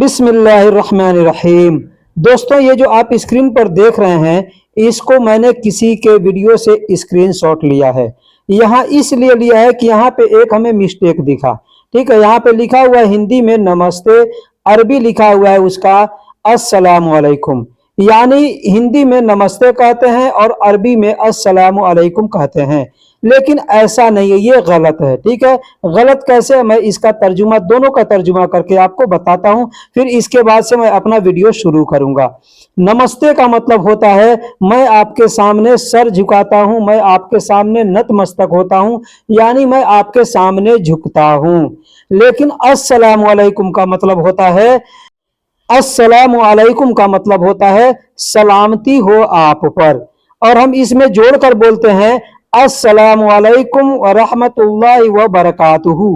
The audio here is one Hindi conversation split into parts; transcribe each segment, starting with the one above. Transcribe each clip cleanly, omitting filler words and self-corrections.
बिस्मिल्लाहिर्रहमानिर्रहीम। दोस्तों, ये जो आप स्क्रीन पर देख रहे हैं इसको मैंने किसी के वीडियो से स्क्रीनशॉट लिया है। यहाँ इसलिए लिया है कि यहाँ पे एक हमें मिस्टेक दिखा। ठीक है, यहाँ पे लिखा हुआ है हिंदी में नमस्ते, अरबी लिखा हुआ है उसका अस्सलामु अलैकुम। यानी हिंदी में नमस्ते कहते हैं और अरबी में अस्सलामु अलैकुम कहते हैं, लेकिन ऐसा नहीं है, ये गलत है। ठीक है, गलत कैसे है मैं इसका तर्जुमा, दोनों का तर्जुमा करके आपको बताता हूं, फिर इसके बाद से मैं अपना वीडियो शुरू करूंगा। नमस्ते का मतलब होता है मैं आपके सामने सर झुकाता हूं, मैं आपके सामने नतमस्तक होता हूं, यानी मैं आपके सामने झुकता हूं। लेकिन अस्सलामु अलैकुम का मतलब होता है, अस्सलामु अलैकुम का मतलब होता है सलामती हो आप पर, और हम इसमें जोड़कर बोलते हैं अस्सलामु अलैकुम व रहमतुल्लाहि व बरकातुहू,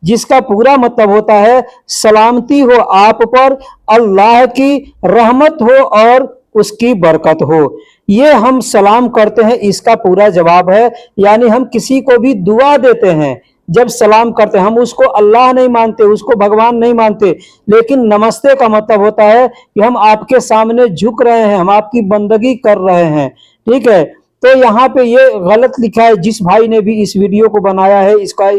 जिसका पूरा मतलब होता है सलामती हो आप पर, अल्लाह की रहमत हो और उसकी बरकत हो। ये हम सलाम करते हैं, इसका पूरा जवाब है। यानी हम किसी को भी दुआ देते हैं, जब सलाम करते हैं, हम उसको अल्लाह नहीं मानते, उसको भगवान नहीं मानते, लेकिन नमस्ते का मतलब होता है कि हम आपके सामने झुक रहे हैं, हम आपकी बंदगी कर रहे हैं। ठीक है, तो यहाँ पे ये गलत लिखा है। जिस भाई ने भी इस वीडियो को बनाया है, इसका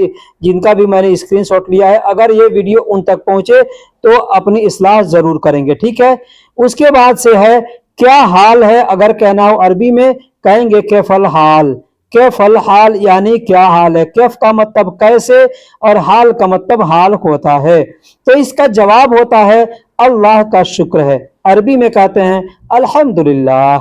जिनका भी मैंने स्क्रीनशॉट लिया है, अगर ये वीडियो उन तक पहुंचे तो अपनी इस्लाह जरूर करेंगे। ठीक है, उसके बाद से है क्या हाल है। अगर कहना हो अरबी में कहेंगे कैफल हाल। कैफल हाल यानी क्या हाल है। कैफ का मतलब कैसे और हाल का मतलब हाल होता है। तो इसका जवाब होता है अल्लाह का शुक्र है। अरबी में कहते हैं अल्हम्दुलिल्लाह,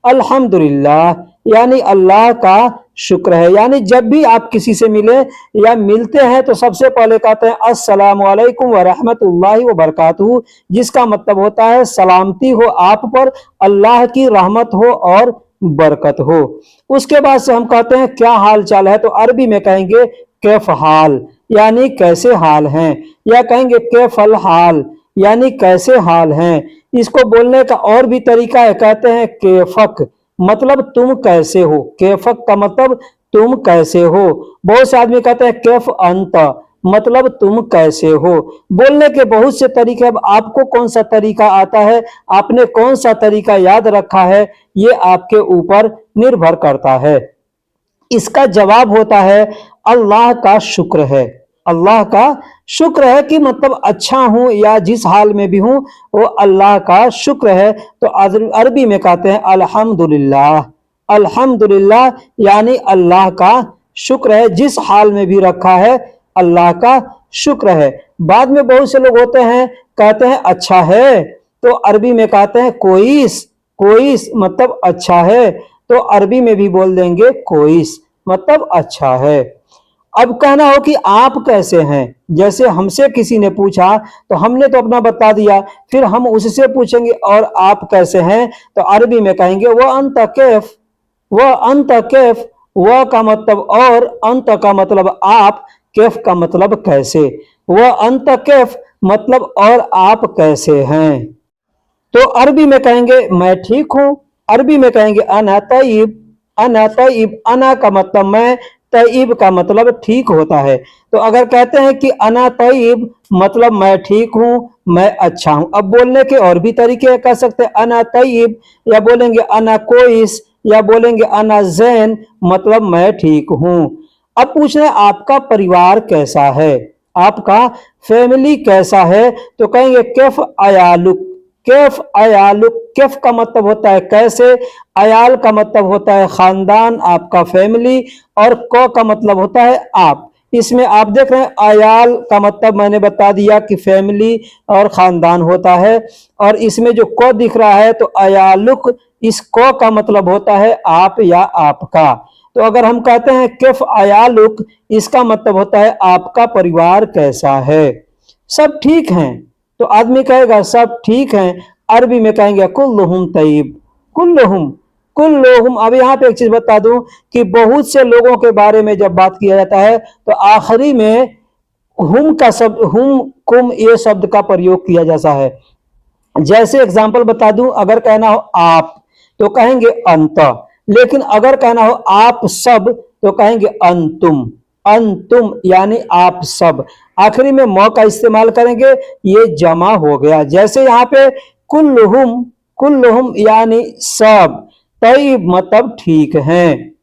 अल्हम्दुलिल्लाह यानी अल्लाह का शुक्र है। यानी जब भी आप किसी से मिले या मिलते हैं तो सबसे पहले कहते हैं अस्सलामु अलैकुम व रहमतुल्लाहि व बरकातुहू, जिसका मतलब होता है सलामती हो आप पर, अल्लाह की रहमत हो और बरकत हो। उसके बाद से हम कहते हैं क्या हाल चाल है, तो अरबी में कहेंगे कैफ हाल यानी कैसे हाल हैं, या कहेंगे कैफल हाल यानी कैसे हाल हैं। इसको बोलने का और भी तरीका है, कहते हैं कैफक मतलब तुम कैसे हो। कैफक का मतलब तुम कैसे हो। बहुत से आदमी कहते हैं कैफ अंत मतलब तुम कैसे हो। बोलने के बहुत से तरीके, अब आपको कौन सा तरीका आता है, आपने कौन सा तरीका याद रखा है, ये आपके ऊपर निर्भर करता है। इसका जवाब होता है अल्लाह का शुक्र है। अल्लाह का शुक्र है कि मतलब अच्छा हूं या जिस हाल में भी हूं वो अल्लाह का शुक्र है। तो अरबी में कहते हैं अल्हम्दुलिल्लाह। अल्हम्दुलिल्लाह यानी अल्लाह का शुक्र है, जिस हाल में भी रखा है अल्लाह का शुक्र है। बाद में बहुत से लोग होते हैं कहते हैं अच्छा है, तो अरबी में कहते हैं कोइस। कोइस मतलब अच्छा है, तो अरबी में भी बोल देंगे कोइस मतलब अच्छा है। अब कहना हो कि आप कैसे हैं, जैसे हमसे किसी ने पूछा तो हमने तो अपना बता दिया, फिर हम उससे पूछेंगे और आप कैसे हैं, तो अरबी में कहेंगे वह अंत कैफ। वह अंत कैफ, वह का मतलब और, अंत का मतलब आप, कैफ का मतलब कैसे। वह अंत कैफ मतलब और आप कैसे हैं। तो अरबी में कहेंगे मैं ठीक हूं। अरबी में कहेंगे अना तय्यब। अना तय्यब, अना का मतलब मैं, तय्यब का मतलब ठीक होता है। तो अगर कहते हैं कि अना तय्यब मतलब मैं ठीक हूं, मैं अच्छा हूं। अब बोलने के और भी तरीके कह सकते हैं अना तय्यब, या बोलेंगे अना कोइस, या बोलेंगे अना जैन मतलब मैं ठीक हूं। अब पूछ रहे आपका परिवार कैसा है, आपका फैमिली कैसा है, तो कहेंगे कैफ अयालुक। कैफ अयालुक, कैफ का मतलब होता है कैसे, अयाल का मतलब होता है खानदान, आपका फैमिली, और क का मतलब होता है आप। इसमें आप देख रहे हैं अयाल का मतलब मैंने बता दिया कि फैमिली और खानदान होता है, और इसमें जो क दिख रहा है तो अयालुक, इस क का मतलब होता है आप या आपका। तो अगर हम कहते हैं कैफ अयालुक, इसका मतलब होता है आपका परिवार कैसा है, सब ठीक हैं। तो आदमी कहेगा सब ठीक हैं। अरबी में कहेंगे कुल्लुहुम तय्यब। कुल्लुहुम, कुल्लुहुम। अब यहाँ पे एक चीज बता दूं कि बहुत से लोगों के बारे में जब बात किया जाता है तो आखिरी में हुम का शब्द, हुम कुम, ये शब्द का प्रयोग किया जाता है। जैसे एग्जाम्पल बता दूं, अगर कहना हो आप तो कहेंगे अंत, लेकिन अगर कहना हो आप सब तो कहेंगे अंतुम। अंतुम यानी आप सब। आखिरी में मौ का इस्तेमाल करेंगे, ये जमा हो गया। जैसे यहाँ पे कुल्लुहुम, कुल्लुहुम यानी सब, तय्यब मतलब ठीक हैं।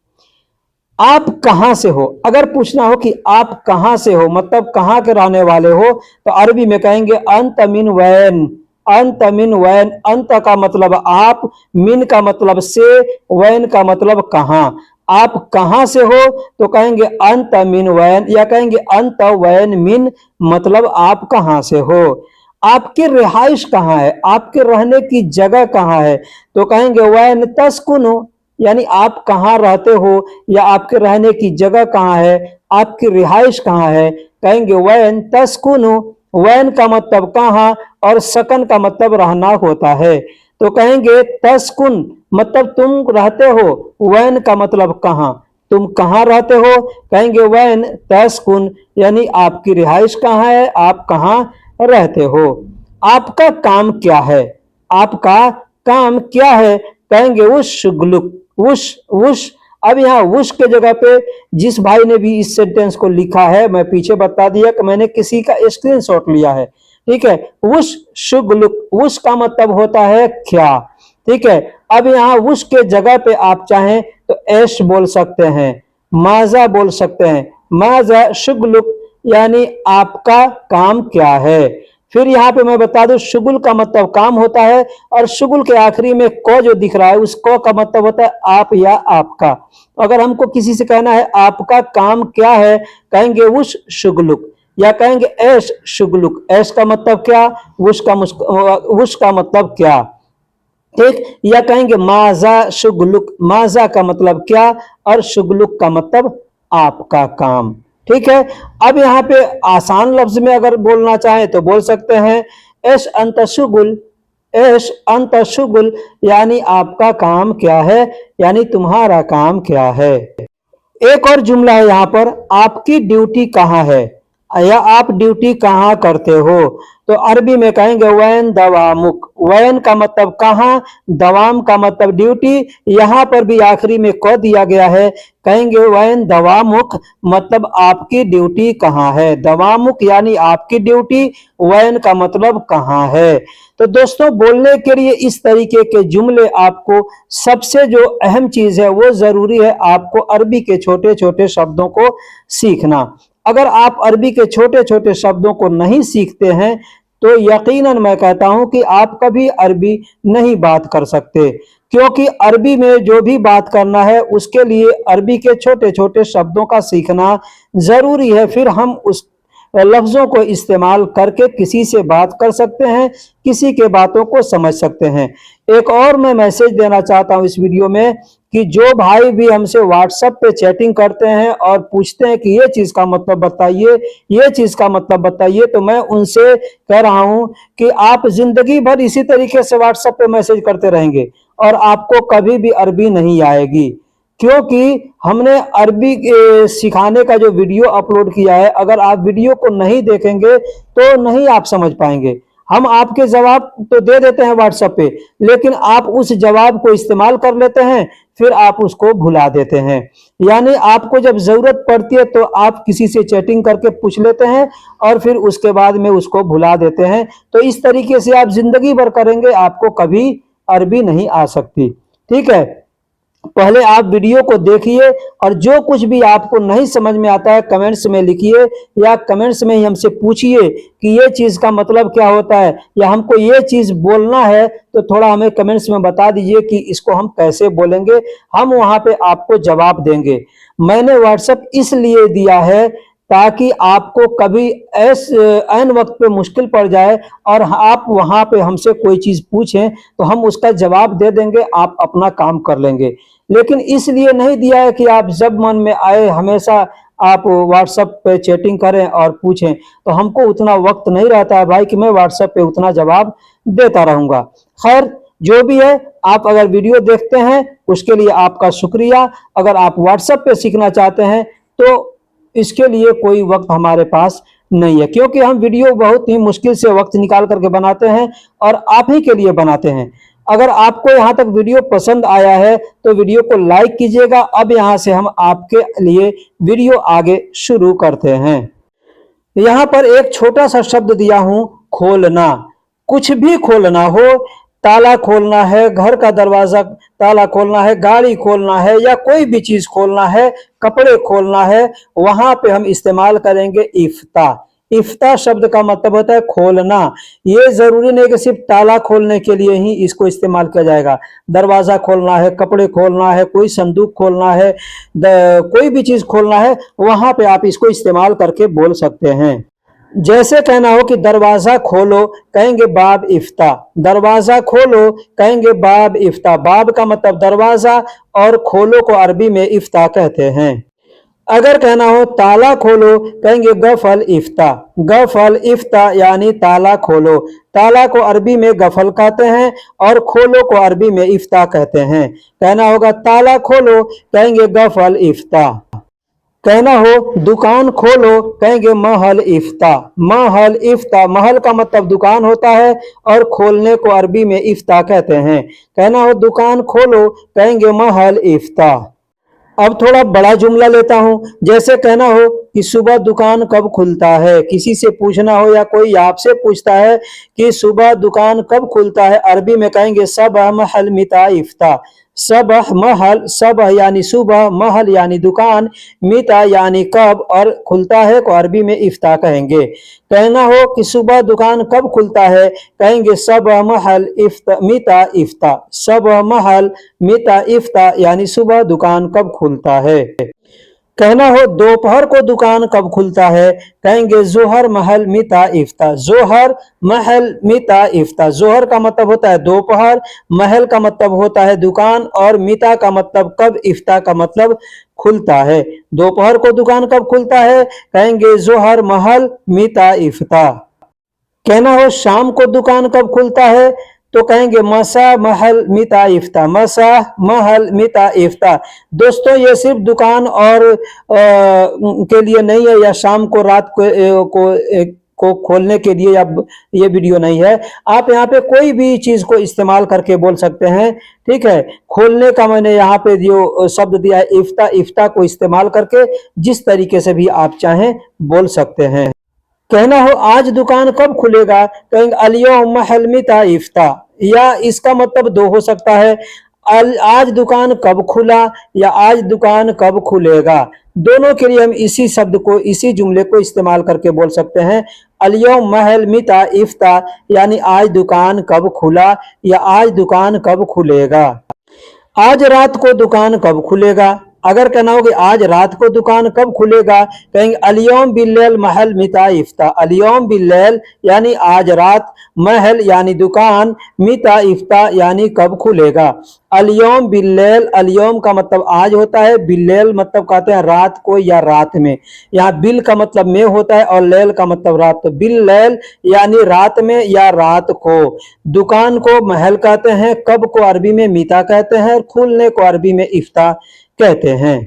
आप कहां से हो, अगर पूछना हो कि आप कहां से हो मतलब कहां के रहने वाले हो, तो अरबी में कहेंगे अंत मिन वैन, अंत मिन वैन। अंत का मतलब आप, मिन का मतलब से, वैन का मतलब कहां। आप कहां से हो तो कहेंगे अंत मिन वैन, या कहेंगे अंत वैन मिन, मतलब आप कहां से हो। आपकी रिहाइश कहाँ है, आपके रहने की जगह कहाँ है, तो कहेंगे वैन तस्कुनु, यानी आप कहाँ रहते हो या आपके रहने की जगह कहाँ है, आपकी रिहाइश कहाँ है, कहेंगे वैन तस्कुनु। वैन का मतलब कहाँ और सकन का मतलब रहना होता है। तो कहेंगे तस्कुन मतलब तुम रहते हो, वैन का मतलब कहाँ, तुम कहाँ रहते हो, कहेंगे वैन तस्कुन, यानी आपकी रिहाइश कहाँ है, आप कहाँ रहते हो। आपका काम क्या है, आपका काम क्या है, कहेंगे उश गुलुक, उश उश। अब यहाँ उश के जगह पे जिस भाई ने भी इस सेंटेंस को लिखा है, मैं पीछे बता दिया कि मैंने किसी का स्क्रीनशॉट लिया है, ठीक है। उश शुगलुक, उश का मतलब होता है क्या, ठीक है। अब यहाँ उश के जगह पे आप चाहें तो ऐश बोल सकते हैं, माजा बोल सकते हैं, माजा शुगलुक यानी आपका काम क्या है। फिर यहाँ पे मैं बता दूं शुगुल का मतलब काम होता है, और शुगुल के आखिरी में क जो दिख रहा है उस क का मतलब होता है आप या आपका। अगर हमको किसी से कहना है आपका काम क्या है, कहेंगे उस शुगलुक, या कहेंगे ऐश शुगलुक। ऐश का मतलब क्या, उस का मतलब क्या, ठीक। या कहेंगे माजा शुगलुक, माजा का मतलब क्या और शुगलुक का मतलब आपका काम, ठीक है। अब यहाँ पे आसान लफ्ज में अगर बोलना चाहें तो बोल सकते हैं एश अंत शुगुल, एश अंत शुगुल यानी आपका काम क्या है, यानी तुम्हारा काम क्या है। एक और जुमला है यहाँ पर, आपकी ड्यूटी कहाँ है या आप ड्यूटी कहाँ करते हो, तो अरबी में कहेंगे वैन दवामुक। वैन का मतलब कहाँ, दवाम का मतलब ड्यूटी, यहाँ पर भी आखिरी में क दिया गया है, कहेंगे वैन दवामुक मतलब आपकी ड्यूटी कहाँ है। दवामुक यानी आपकी ड्यूटी, वैन का मतलब कहाँ है। तो दोस्तों बोलने के लिए इस तरीके के जुमले आपको, सबसे जो अहम चीज है वो जरूरी है आपको अरबी के छोटे छोटे शब्दों को सीखना। अगर आप अरबी के छोटे छोटे शब्दों को नहीं सीखते हैं तो यकीनन मैं कहता हूं कि आप कभी अरबी नहीं बात कर सकते, क्योंकि अरबी में जो भी बात करना है उसके लिए अरबी के छोटे छोटे शब्दों का सीखना जरूरी है। फिर हम उस लफ्जों को इस्तेमाल करके किसी से बात कर सकते हैं, किसी के बातों को समझ सकते हैं। एक और मैं मैसेज देना चाहता हूं इस वीडियो में कि जो भाई भी हमसे व्हाट्सएप पे चैटिंग करते हैं और पूछते हैं कि ये चीज का मतलब बताइए, ये चीज का मतलब बताइए, तो मैं उनसे कह रहा हूं कि आप जिंदगी भर इसी तरीके से व्हाट्सएप पे मैसेज करते रहेंगे और आपको कभी भी अरबी नहीं आएगी, क्योंकि हमने अरबी सिखाने का जो वीडियो अपलोड किया है, अगर आप वीडियो को नहीं देखेंगे तो नहीं आप समझ पाएंगे। हम आपके जवाब तो दे देते हैं व्हाट्सएप पे, लेकिन आप उस जवाब को इस्तेमाल कर लेते हैं, फिर आप उसको भुला देते हैं। यानी आपको जब जरूरत पड़ती है तो आप किसी से चैटिंग करके पूछ लेते हैं और फिर उसके बाद में उसको भुला देते हैं। तो इस तरीके से आप जिंदगी भर करेंगे, आपको कभी अरबी नहीं आ सकती, ठीक है। पहले आप वीडियो को देखिए और जो कुछ भी आपको नहीं समझ में आता है कमेंट्स में लिखिए, या कमेंट्स में ही हमसे पूछिए कि ये चीज़ का मतलब क्या होता है, या हमको ये चीज़ बोलना है तो थोड़ा हमें कमेंट्स में बता दीजिए कि इसको हम कैसे बोलेंगे, हम वहाँ पे आपको जवाब देंगे। मैंने व्हाट्सएप इसलिए दिया है ताकि आपको कभी ऐन वक्त पे मुश्किल पड़ जाए और आप वहाँ पे हमसे कोई चीज़ पूछें तो हम उसका जवाब दे देंगे, आप अपना काम कर लेंगे। लेकिन इसलिए नहीं दिया है कि आप जब मन में आए हमेशा आप व्हाट्सएप पे चैटिंग करें और पूछें, तो हमको उतना वक्त नहीं रहता है भाई कि मैं व्हाट्सएप पे उतना जवाब देता रहूंगा। खैर जो भी है, आप अगर वीडियो देखते हैं उसके लिए आपका शुक्रिया। अगर आप व्हाट्सएप पे सीखना चाहते हैं तो इसके लिए कोई वक्त हमारे पास नहीं है, क्योंकि हम वीडियो बहुत ही मुश्किल से वक्त निकाल करके बनाते हैं और आप ही के लिए बनाते हैं। अगर आपको यहाँ तक वीडियो पसंद आया है तो वीडियो को लाइक कीजिएगा। अब यहाँ से हम आपके लिए वीडियो आगे शुरू करते हैं। यहाँ पर एक छोटा सा शब्द दिया हूं, खोलना। कुछ भी खोलना हो, ताला खोलना है, घर का दरवाजा ताला खोलना है, गाड़ी खोलना है या कोई भी चीज खोलना है, कपड़े खोलना है, वहां पे हम इस्तेमाल करेंगे इफ्ता। इफ्ता शब्द का मतलब होता है खोलना। ये जरूरी नहीं कि सिर्फ ताला खोलने के लिए ही इसको इस्तेमाल किया जाएगा। दरवाजा खोलना है, कपड़े खोलना है, कोई संदूक खोलना है, कोई भी चीज खोलना है, वहां पे आप इसको इस्तेमाल करके बोल सकते हैं। जैसे कहना हो कि दरवाजा खोलो, कहेंगे बाब इफ्ता। दरवाजा खोलो, कहेंगे बाब इफ्ता। बाब का मतलब दरवाजा और खोलो को अरबी में इफ्ता कहते हैं। अगर कहना हो ताला खोलो, कहेंगे गफल इफ्ता। गफल इफ्ता यानी ताला खोलो। ताला को अरबी में गफल कहते हैं और खोलो को अरबी में इफ्ता कहते हैं। कहना होगा ताला खोलो, कहेंगे गफल इफ्ता। कहना हो दुकान खोलो, कहेंगे महल इफ्ता। महल इफ्ता, महल का मतलब दुकान होता है और खोलने को अरबी में इफ्ता कहते हैं। कहना हो दुकान खोलो, कहेंगे महल इफ्ता। अब थोड़ा बड़ा जुमला लेता हूं। जैसे कहना हो कि सुबह दुकान कब खुलता है, किसी से पूछना हो या कोई आपसे पूछता है कि सुबह दुकान कब खुलता है, अरबी में कहेंगे सबह महल मिता इफ्ता। सबह महल, सबह यानी सुबह, महल यानी दुकान, मिता यानी कब और खुलता है को अरबी में इफ्ता कहेंगे। कहना हो कि सुबह दुकान कब खुलता है, कहेंगे सबह महल इफ्ता मिता इफ्ता। सबह महल मिता इफ्ता यानी सुबह दुकान कब खुलता है। कहना हो दोपहर को दुकान कब खुलता है, कहेंगे जोहर महल मिता इफ्ता। जोहर महल मिता इफ्ता। जोहर का मतलब होता है दोपहर, महल का मतलब होता है दुकान और मिता का मतलब कब, इफ्ता का मतलब खुलता है। दोपहर को दुकान कब खुलता है, कहेंगे जोहर महल मिता इफ्ता। कहना हो शाम को दुकान कब खुलता है, तो कहेंगे मसा महल मिता इफ्ता। मसा महल मिता इफ्ता। दोस्तों ये सिर्फ दुकान और के लिए नहीं है या शाम को रात को खोलने के लिए या ये वीडियो नहीं है। आप यहाँ पे कोई भी चीज को इस्तेमाल करके बोल सकते हैं। ठीक है, खोलने का मैंने यहाँ पे जो शब्द दिया है इफ्ता, इफ्ता को इस्तेमाल करके जिस तरीके से भी आप चाहें बोल सकते हैं। कहना हो आज दुकान कब खुलेगा, कहेंगे अलियौम महल मिता इफ्ता। या इसका मतलब दो हो सकता है, आज दुकान कब खुला या आज दुकान कब खुलेगा। दोनों के लिए हम इसी शब्द को, इसी जुमले को इस्तेमाल करके बोल सकते हैं। अलियौम महल मिता इफ्ता यानी आज दुकान कब खुला या आज दुकान कब खुलेगा। आज रात को दुकान कब खुलेगा। अगर कहना हो कि आज रात को दुकान कब खुलेगा, कहेंगे अलियौम बिल्लैल महल मिता इफ्ता। अलियौम बिल्लैल यानी आज रात, महल यानी दुकान, मिता इफ्ता यानी कब खुलेगा। अलियौम बिल्लैल, अलियौम का मतलब आज होता है, बिल्लैल मतलब कहते हैं रात को या रात में। यहाँ बिल का मतलब में होता है और लैल का मतलब रात। तो बिल्लैल यानी रात में या रात को। दुकान को महल कहते हैं, कब को अरबी में मिता कहते हैं और खुलने को अरबी में इफ्ता कहते हैं।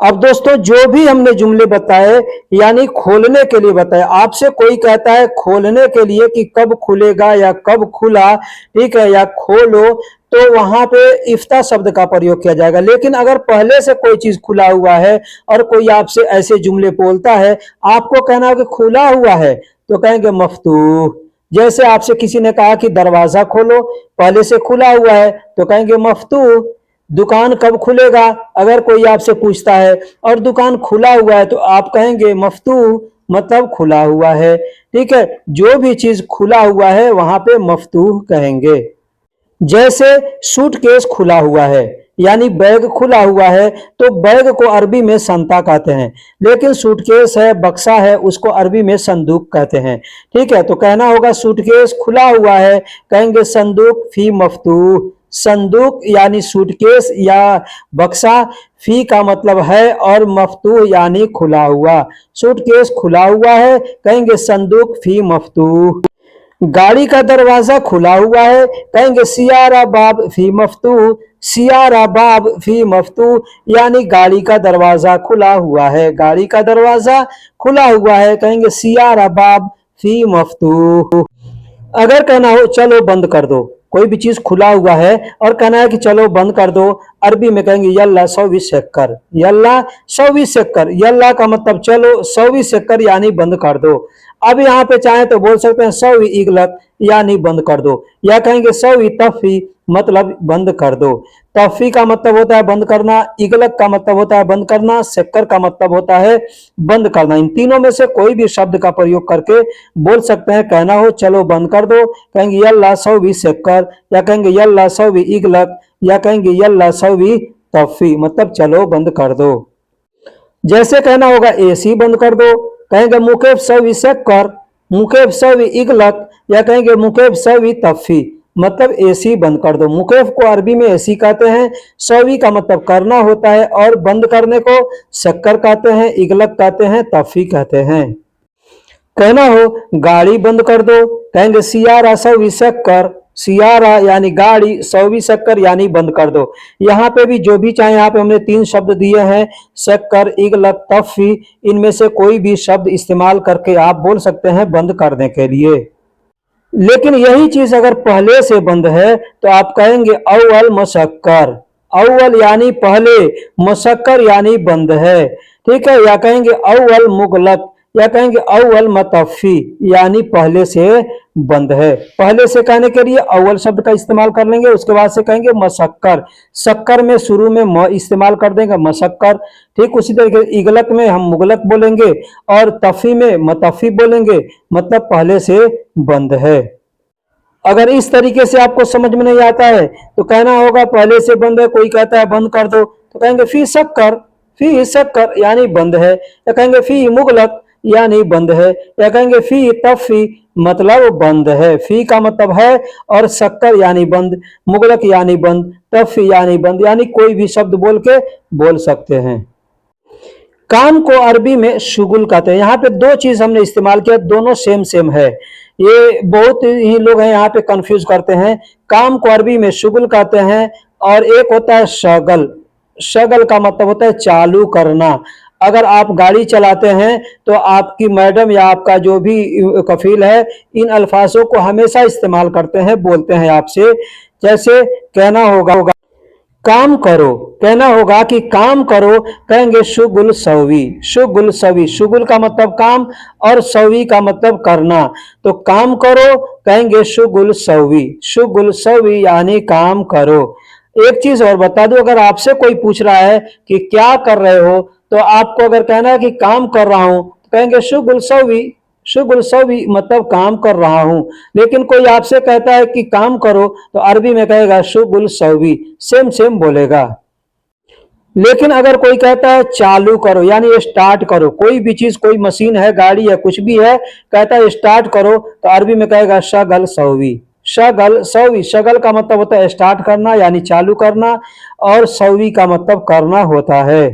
अब दोस्तों जो भी हमने जुमले बताए यानी खोलने के लिए बताए, आपसे कोई कहता है खोलने के लिए कि कब खुलेगा या कब खुला, ठीक है, या खोलो, तो वहां पे इफ्ता शब्द का प्रयोग किया जाएगा। लेकिन अगर पहले से कोई चीज खुला हुआ है और कोई आपसे ऐसे जुमले बोलता है, आपको कहना है कि खुला हुआ है, तो कहेंगे मफ्तूह। जैसे आपसे किसी ने कहा कि दरवाजा खोलो, पहले से खुला हुआ है, तो कहेंगे मफ्तूह। दुकान कब खुलेगा अगर कोई आपसे पूछता है और दुकान खुला हुआ है तो आप कहेंगे मफ्तूह, मतलब खुला हुआ है। ठीक है, जो भी चीज खुला हुआ है वहां पे मफ्तूह कहेंगे। जैसे सूटकेस खुला हुआ है यानी बैग खुला हुआ है, तो बैग को अरबी में संता कहते हैं, लेकिन सूटकेस है, बक्सा है, उसको अरबी में संदूक कहते हैं। ठीक है, तो कहना होगा सूटकेस खुला हुआ है, कहेंगे संदूक फी मफ्तूह। संदूक यानी सूटकेस या बक्सा, फी का मतलब है और मफ्तूह यानी खुला हुआ। सूटकेस खुला हुआ है, कहेंगे संदूक फी मफ्तूह। गाड़ी का दरवाजा खुला हुआ है, कहेंगे सियारा बाब फी मफ्तूह। सियारा बाब फी मफ्तूह यानी गाड़ी का दरवाजा खुला हुआ है। गाड़ी का दरवाजा खुला हुआ है, कहेंगे सियारा बाब फी मफ्तूह। अगर कहना हो चलो बंद कर दो, कोई भी चीज खुला हुआ है और कहना है कि चलो बंद कर दो, अरबी में कहेंगे यल्ला सवी शक्कर, यल्ला सवी शक्कर। यल्ला का मतलब चलो, सवी शक्कर यानी बंद कर दो। अब यहाँ पे चाहे तो बोल सकते हैं सवी इगलक यानी बंद कर दो, या कहेंगे सवी तफी मतलब बंद कर दो। तफी का मतलब होता है बंद करना, इगलक का मतलब होता है बंद करना, शक्कर का मतलब होता है बंद करना। इन तीनों में से कोई भी शब्द का प्रयोग करके बोल सकते हैं। कहना हो चलो बंद कर दो, कहेंगे यल्ला सवी शक्कर, या कहेंगे यल्ला सवी इगलक, या कहेंगे यल्ला सवी तफी मतलब चलो बंद कर दो। जैसे कहना होगा एसी बंद कर दो, कहेंगे मुकेफ सवी शक्कर, मुकेफ सवी इगलक, या कहेंगे मुकेफ सवी तफी मतलब एसी बंद कर दो। मुकेफ को अरबी में एसी कहते हैं, सवी का मतलब करना होता है, और बंद करने को शक्कर कहते हैं, इगलक कहते हैं, तफी कहते हैं। कहना हो गाड़ी बंद कर दो, कहेंगे सियारा सवी शक्कर, सियारा यानी गाड़ी, सवी शक्कर यानी बंद कर दो। यहाँ पे भी जो भी चाहे, यहाँ पे हमने 3 शब्द दिए हैं, शक्कर, इगलक, तफी, इनमें से कोई भी शब्द इस्तेमाल करके आप बोल सकते हैं बंद करने के लिए। लेकिन यही चीज अगर पहले से बंद है तो आप कहेंगे अव्वल मशक्कर, अव्वल यानी पहले, मशक्कर यानी बंद है, ठीक है। या कहेंगे अव्वल मुगलक, या कहेंगे अव्वल मतफी यानी पहले से बंद है। पहले से कहने के लिए अव्वल शब्द का इस्तेमाल कर लेंगे, उसके बाद से कहेंगे मशक्कर, शक्कर में शुरू में म इस्तेमाल कर देंगे मशक्कर, ठीक। उसी तरीके से इगलक में हम मुगलक बोलेंगे, और तफी में मतफी बोलेंगे, मतलब पहले से बंद है। अगर इस तरीके से आपको समझ में नहीं आता है तो कहना होगा पहले से बंद है, कोई कहता है बंद कर दो तो कहेंगे फी शक्कर, फी शक्कर यानी बंद है, या कहेंगे फी मुगलक यानी बंद है, या कहेंगे फी तफी मतलब बंद है। फी का मतलब है, और शक्कर यानी बंद, मुगलक यानी बंद, तफी यानी बंद, यानी कोई भी शब्द बोल के बोल सकते हैं। काम को अरबी में शुगुल कहते हैं। यहाँ पे 2 चीज हमने इस्तेमाल किया, दोनों सेम सेम है। ये बहुत ही लोग हैं यहाँ पे कंफ्यूज करते हैं। काम को अरबी में शुगुल कहते हैं, और एक होता है शगल। शगल का मतलब होता है चालू करना। अगर आप गाड़ी चलाते हैं तो आपकी मैडम या आपका जो भी कफील है इन अल्फाजों को हमेशा इस्तेमाल करते हैं, बोलते हैं आपसे। जैसे कहना होगा काम करो, कहना होगा कि काम करो, कहेंगे शुगुल सवी, शुगुल सवी, शुगुल का मतलब काम और सवी का मतलब करना। तो काम करो कहेंगे शुगुल सवी, शुगुल सवी यानी काम करो। एक चीज और बता दूं, अगर आपसे कोई पूछ रहा है कि क्या कर रहे हो, तो आपको अगर कहना है कि काम कर रहा हूं तो कहेंगे शुगुल सवी, शुगुल सवी मतलब काम कर रहा हूं। लेकिन कोई आपसे कहता है कि काम करो तो अरबी में कहेगा शुगुल सवी, सेम सेम बोलेगा। लेकिन अगर कोई कहता है चालू करो यानी स्टार्ट करो, कोई भी चीज, कोई मशीन है, गाड़ी है, कुछ भी है, कहता है स्टार्ट करो तो अरबी में कहेगा शगल सवी, शगल सवी। शगल का मतलब होता है स्टार्ट करना यानी चालू करना, और सवी का मतलब करना होता है।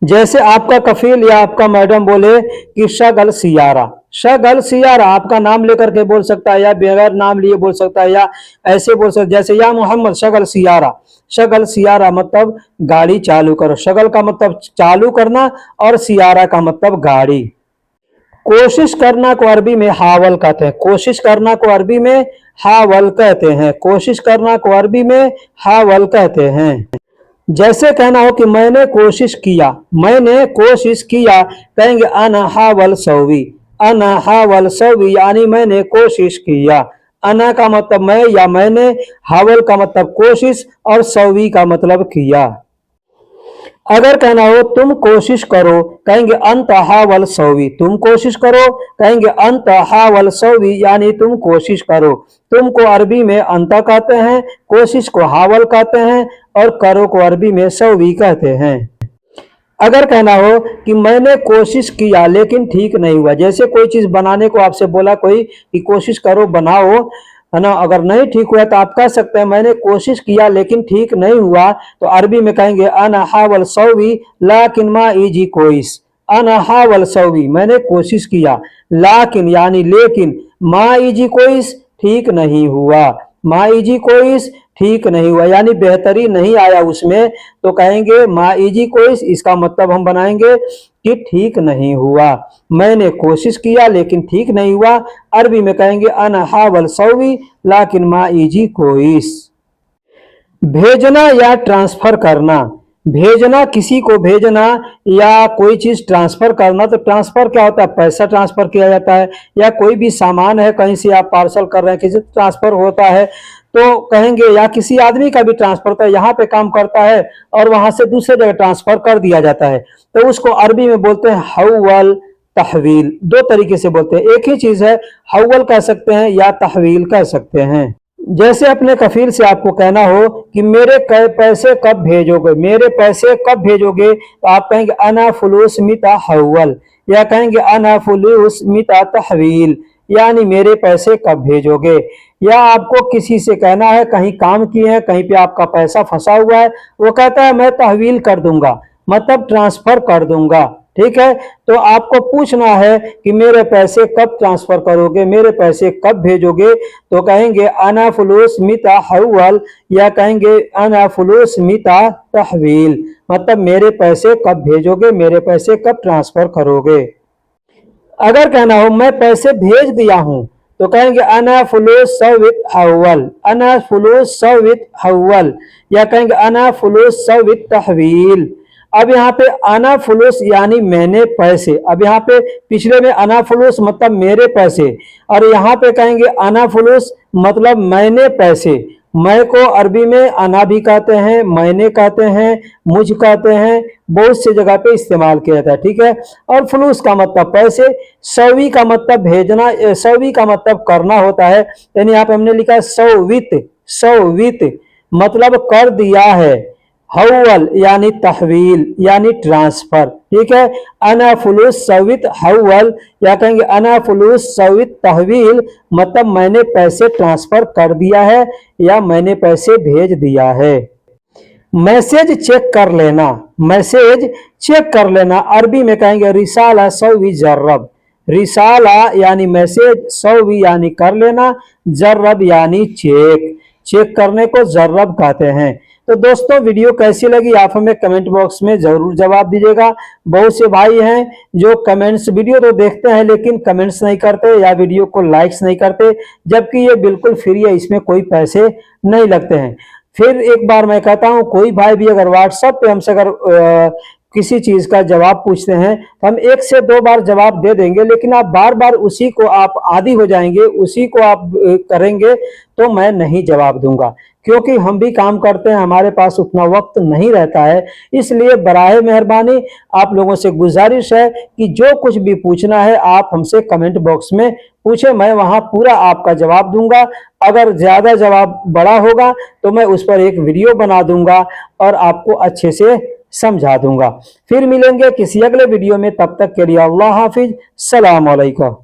जैसे आपका कफील या आपका मैडम बोले कि शगल सियारा, शगल सियारा आपका नाम लेकर के बोल सकता है, या बगैर नाम लिए बोल सकता है, या ऐसे बोल सकता है जैसे या मोहम्मद शगल सियारा। शगल सियारा मतलब गाड़ी चालू करो। शगल का मतलब चालू करना, और सियारा का मतलब गाड़ी। कोशिश करना को अरबी में हावल कहते हैं, कोशिश करना को अरबी में हावल कहते हैं, कोशिश करना को अरबी में हावल कहते हैं। जैसे कहना हो कि मैंने कोशिश किया, मैंने कोशिश किया, कहेंगे अना हावल सवी, अना हावल सवी यानी मैंने कोशिश किया। अना का मतलब मैं या मैंने, हावल का मतलब कोशिश, और सवी का मतलब किया। अगर कहना हो तुम कोशिश करो, कहेंगे अंत हावल सवी, तुम कोशिश करो, कहेंगे अंत हावल सवी यानी तुम कोशिश करो। तुम को अरबी में अंता कहते हैं, कोशिश को हावल कहते हैं, और करो को अरबी में सवी कहते हैं। अगर कहना हो कि मैंने कोशिश किया लेकिन ठीक नहीं हुआ, जैसे कोई चीज बनाने को आपसे बोला कोई कि कोशिश करो बनाओ, है ना, अगर नहीं ठीक हुआ तो आप कह सकते हैं मैंने कोशिश किया लेकिन ठीक नहीं हुआ, तो अरबी में कहेंगे अना हावल सवी लाकिन मा इजी कोइस, अना हावल सवी मैंने कोशिश किया, लाकिन यानी लेकिन, मा इजी कोइस ठीक नहीं हुआ, मा इजी कोइस ठीक नहीं हुआ यानी बेहतरी नहीं आया उसमें, तो कहेंगे मा इजी कोइस, इसका मतलब हम बनाएंगे कि ठीक नहीं हुआ। मैंने कोशिश किया लेकिन ठीक नहीं हुआ, अरबी में कहेंगे अना हावल सवी लाकिन मा इजी कोइस। भेजना या ट्रांसफर करना। भेजना, किसी को भेजना या कोई चीज ट्रांसफर करना। तो ट्रांसफर क्या होता है? पैसा ट्रांसफर किया जाता है, या कोई भी सामान है कहीं से आप पार्सल कर रहे हैं, किसी ट्रांसफर होता है तो कहेंगे, या किसी आदमी का भी ट्रांसफर होता है, यहाँ पे काम करता है और वहां से दूसरे जगह ट्रांसफर कर दिया जाता है, तो उसको अरबी में बोलते हैं हव्वल, तहवील। दो तरीके से बोलते हैं, एक ही चीज है, हव्वल कह सकते हैं या तहवील कह सकते हैं। जैसे अपने कफील से आपको कहना हो कि मेरे पैसे कब भेजोगे, मेरे पैसे कब भेजोगे, तो आप कहेंगे अना फुलूस मिता हव्वल, या कहेंगे अना फुलूस मिता तहवील, यानी मेरे पैसे कब भेजोगे। या आपको किसी से कहना है, कहीं काम किए हैं, कहीं पे आपका पैसा फंसा हुआ है, वो कहता है मैं तहवील कर दूंगा, मतलब ट्रांसफर कर दूंगा। ठीक है, तो आपको पूछना है कि मेरे पैसे कब ट्रांसफर करोगे, मेरे पैसे कब भेजोगे, तो कहेंगे अना फुलूस मिता हव्वल, या कहेंगे अना फुलूस मिता तहवील, मतलब मेरे पैसे कब भेजोगे, मेरे पैसे कब ट्रांसफर करोगे। अगर कहना हो मैं पैसे भेज दिया हूं, तो कहेंगे अना फुलूस सवित हव्वल, अना फुलूस सवित हव्वल, या कहेंगे अना फुलूस सवित तहवील। अब यहाँ पे अना फुलूस यानी मैंने पैसे, अब यहाँ पे पिछले में अना फुलूस मतलब मेरे पैसे, और यहाँ पे कहेंगे अना फुलूस मतलब मैंने पैसे। मैं को अरबी में अना भी कहते हैं, मैंने कहते हैं, मुझ कहते हैं, बहुत सी जगह पे इस्तेमाल किया जाता है। ठीक है, और फुलूस का मतलब पैसे, सवी का मतलब भेजना, सवी का मतलब करना होता है, यानी यहाँ पे हमने लिखा है सौवित, सौवित मतलब कर दिया है, हव्वल यानी तहवील यानी ट्रांसफर। ठीक है, अना फुलूस सवित हव्वल, या कहेंगे अना फुलूस सवित तहवील, मतलब मैंने पैसे ट्रांसफर कर दिया है या मैंने पैसे भेज दिया है। मैसेज चेक कर लेना, मैसेज चेक कर लेना, अरबी में कहेंगे रिसाला सवी जर्रब, रिसाला यानी मैसेज, सवी यानी कर लेना, जर्रब यानी चेक, चेक करने को जर्रब कहते हैं। तो दोस्तों वीडियो कैसी लगी आप हमें कमेंट बॉक्स में जरूर जवाब दीजिएगा। बहुत से भाई हैं जो कमेंट्स, वीडियो तो देखते हैं लेकिन कमेंट्स नहीं करते या वीडियो को लाइक्स नहीं करते, जबकि ये बिल्कुल फ्री है, इसमें कोई पैसे नहीं लगते हैं। फिर एक बार मैं कहता हूं, कोई भाई भी अगर व्हाट्सएप पे हमसे अगर किसी चीज का जवाब पूछते हैं तो हम 1 से 2 बार जवाब दे देंगे, लेकिन आप बार बार उसी को आप आदी हो जाएंगे, उसी को आप करेंगे, तो मैं नहीं जवाब दूंगा, क्योंकि हम भी काम करते हैं, हमारे पास उतना वक्त नहीं रहता है। इसलिए बराए मेहरबानी आप लोगों से गुजारिश है कि जो कुछ भी पूछना है आप हमसे कमेंट बॉक्स में पूछे, मैं वहां पूरा आपका जवाब दूंगा। अगर ज्यादा जवाब बड़ा होगा तो मैं उस पर एक वीडियो बना दूंगा और आपको अच्छे से समझा दूंगा। फिर मिलेंगे किसी अगले वीडियो में, तब तक के लिए अल्लाह हाफिज, सलाम अलैकुम।